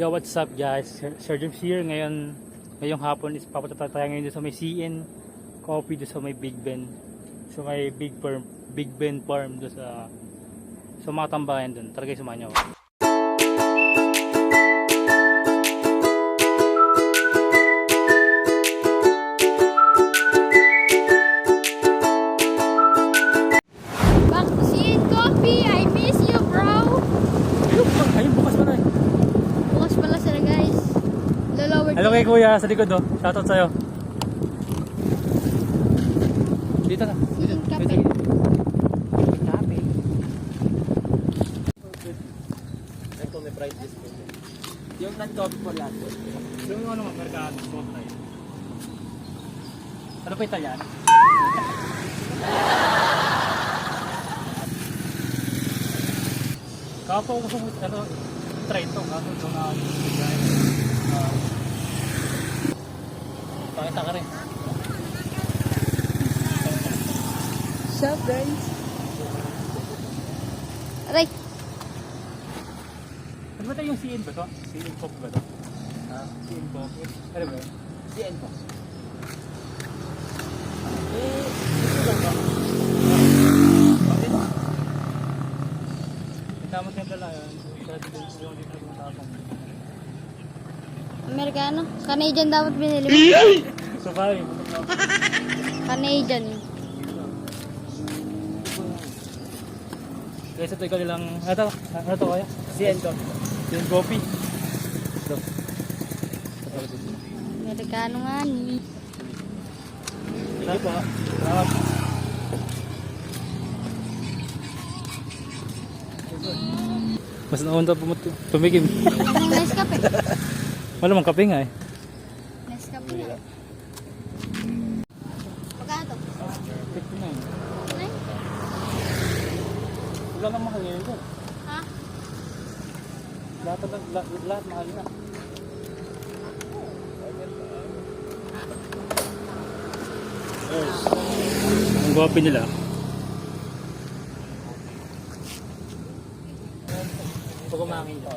Yo, what's up guys? Sir James here. Ngayong hapon is papunta tayo ngayon sa may CN Coffee doon sa may Big Ben. So may Big Ben Farm doon sa mga tambayan doon. Tara guys, samahan niyo ako. Back to CN Coffee. I miss you, bro. Ayun, bukas pa na eh. Bukas pala sila, guys. Lower. Hello kay kuya sa likod oh. Shoutout sa'yo. Dito na. CN Cafe. Cafe. Ito may price discount. Yung non-coffee for lahat. Yung ano mga merkado, spot tayo. Ano pa Italiano? Kapo ko gusto mo try ito. Kaso ito na pakita ka rin. Sup, guys? Aray. Ano ba tayo yung CN ba ito? CN Pop ba ito? CN Pop. Ano ba? CN po. Ito lang ba? Bakit? Tamang temple lang yun. Yung dito yung tapang. Amerikano? Canadian dapat binili mo. So fine. Canadian. Guys, ito ikaw nilang... Ano to kaya? CN coffee. CN Coffee. Ito. Amerikano nga ni. Sige po. Salamat. Mas naunta tumigim. Nescafe. Wala mang kape nga eh. Nescafe na. Pagkato? 59. Ay. Wala nang mahal ngayon ko. Ha? Lahat mahal na. Ang guwapi nila. Pag umangin ka.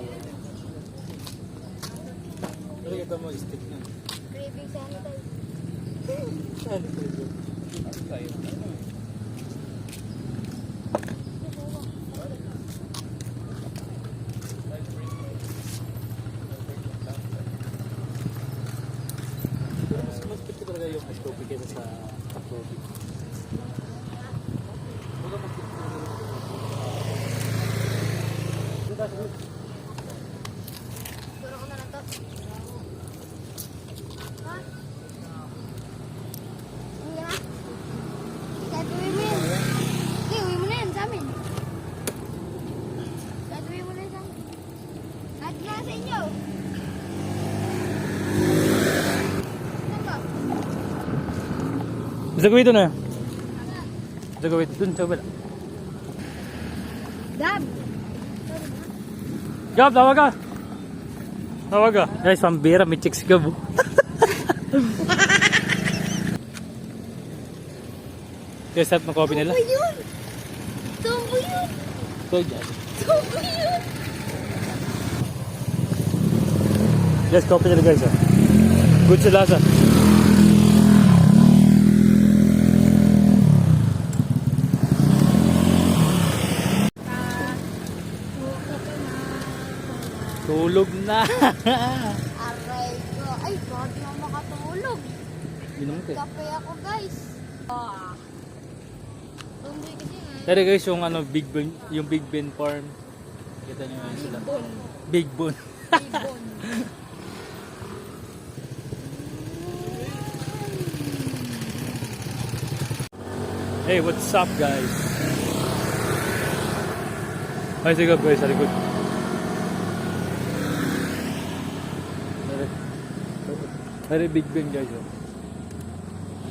Pero ito mo, stick na. Craving sanitize. Saan ito? Mas gusto talaga yung hot coffee kaysa sa hot coffee. Puro ko na lang to. Ha? Hindi na. Kahit uwi mo yan. Hindi, uwi mo na yan sa amin. Kahit uwi mo na yan sa amin. Kahit na sa inyo. Saan ba? Bisa gawin ito na. Bisa gawin ito dun sa wala. Dab! Gab, tawag ka! Tawag ka. Guys, pambira, may chicks Gab. Guys, sarap ng coffee nila. Tumbo yun! Tumbo yun! So, guys. Tumbo yun! Guys, coffee nila guys. Good sa lasa. Tulog na. Aray ko. Ay, God na makatulog. Inom ko. Kape ako, guys. Tumbo kasi nga. Pero guys, yung yung Big Ben Farm. Kita niyo yun sila. Bon. Big Bon. Ibon. Hey, what's up guys? Ay, sige guys, sa likod. Very Big Ben guys.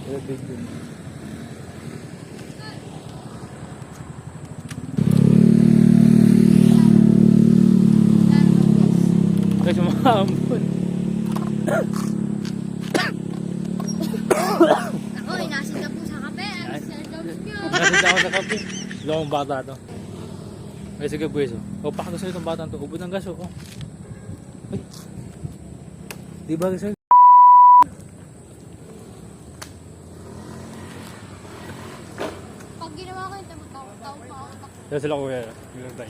Very Big Ben. Guys, umahambon. Ako, inasin ka po sa kape. Nasita ako sa kape. Dalawang bata to. Ay sige buwis oh. O pakagaso itong batang to. Ubod ng gaso oh. Di ba sir? Pag ginawa ko yun, tao pa ako. Kaya sila kuya. Bye.